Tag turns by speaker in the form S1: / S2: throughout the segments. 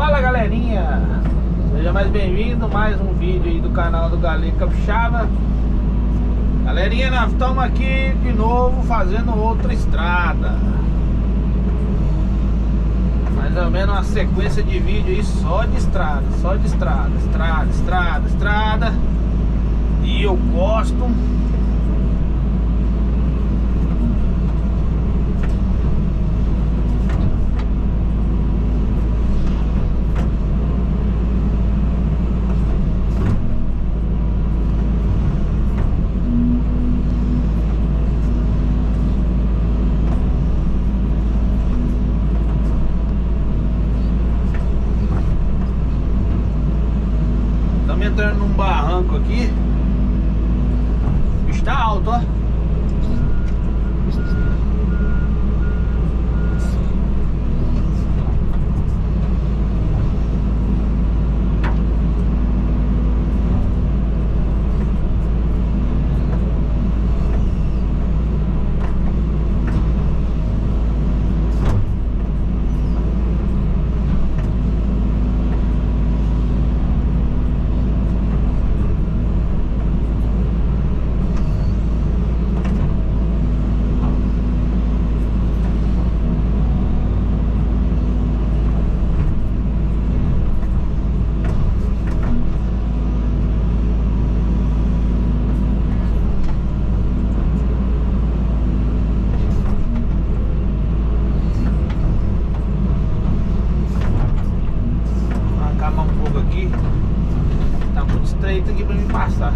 S1: Fala galerinha, seja mais bem-vindo a mais um vídeo aí do canal do Galego Capixaba. Galerinha, nós estamos aqui de novo fazendo outra estrada. Mais ou menos uma sequência de vídeo aí só de estrada, estrada. E eu gosto. Estamos entrando num barranco aqui. Está alto, ó. Tá muito estreito aqui pra me passar.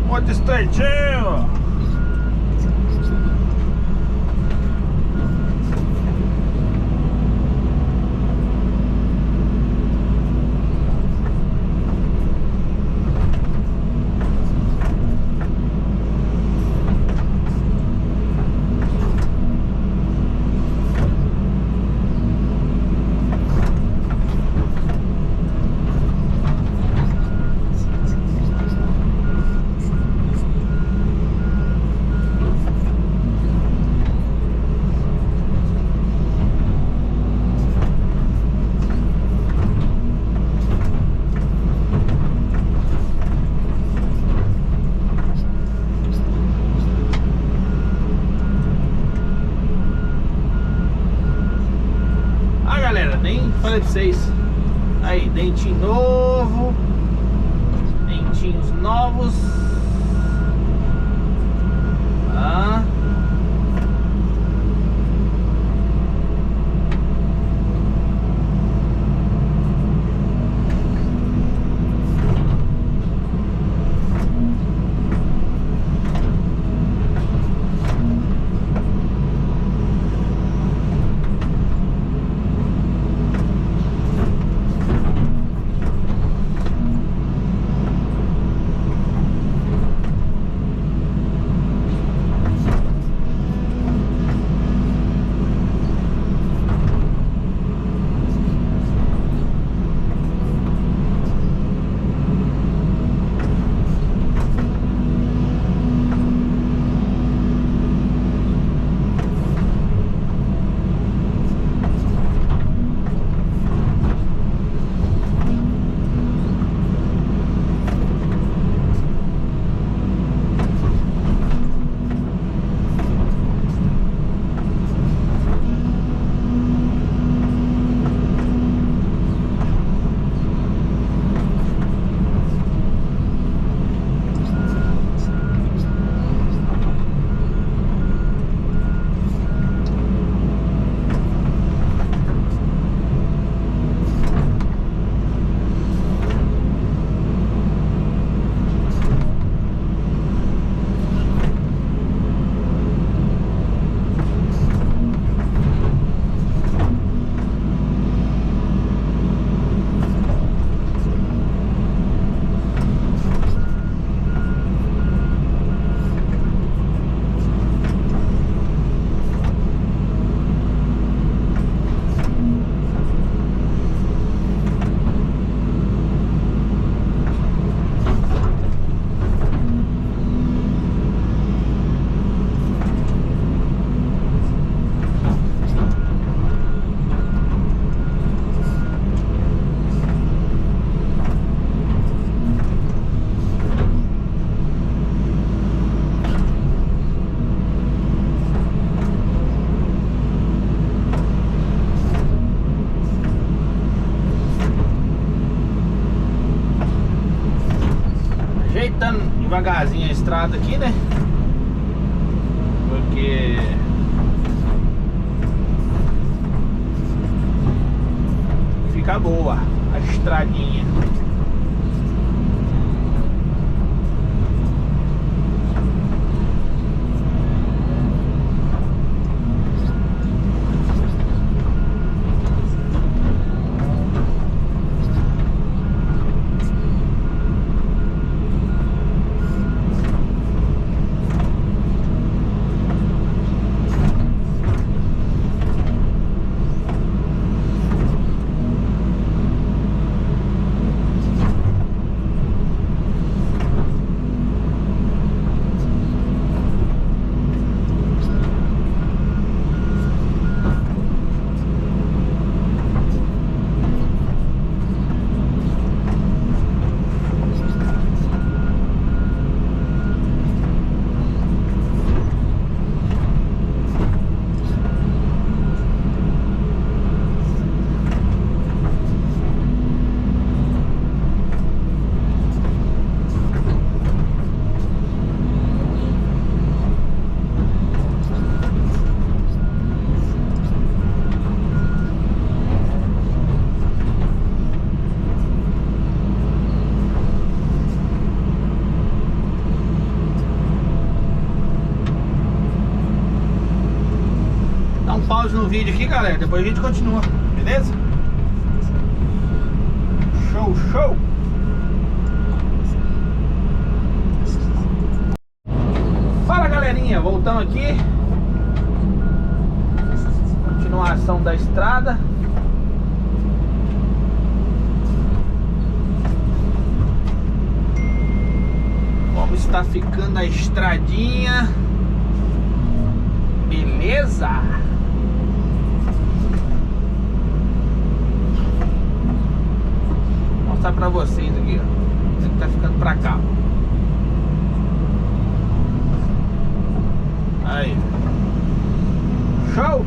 S1: Muito estreitinho. Nem falei pra vocês. Aí, dentinho novo. Dentinhos novos. Ah. devagarzinho a estrada aqui, né? Porque fica boa a estradinha. Pause no vídeo aqui, galera, depois a gente continua, beleza? Show, show! Fala, galerinha, voltamos aqui. Continuação da estrada. Como está ficando a estradinha? Beleza? Vou mostrar pra vocês aqui, ó. Como tá ficando pra cá. Aí. Show!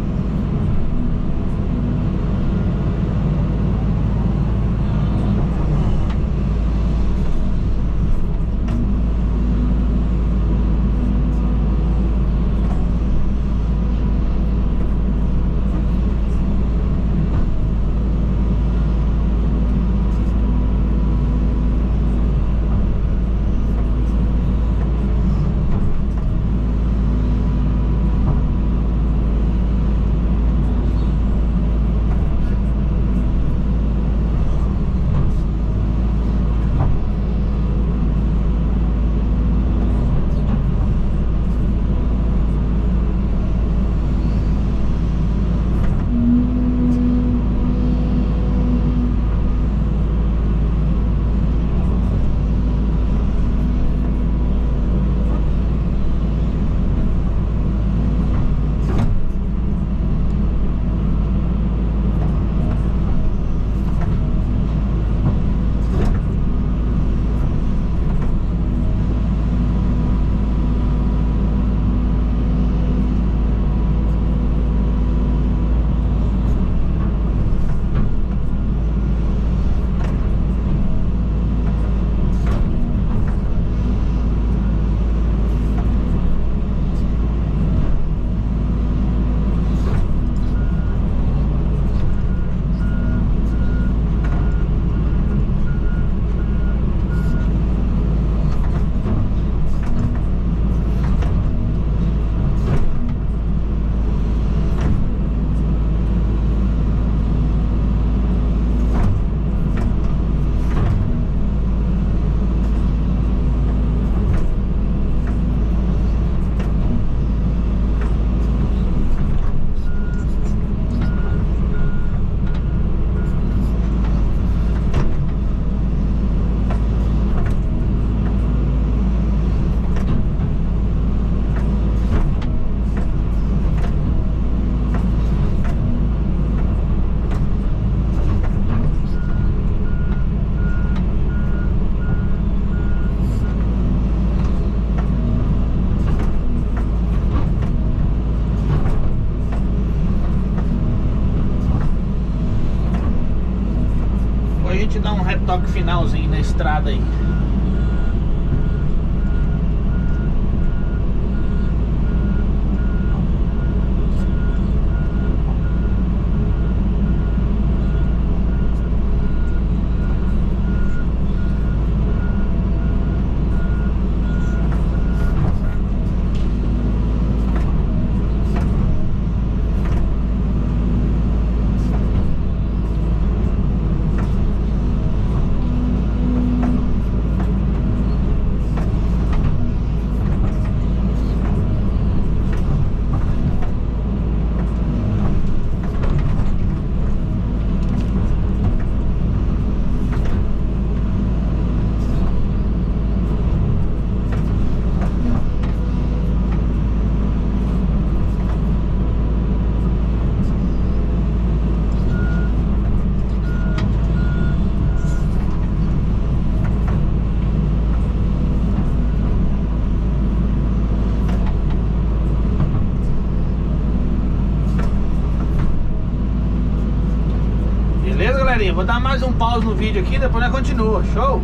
S1: Dar um retoque finalzinho na estrada aí. galerinha, vou dar mais um pause no vídeo aqui, depois nós continua, show?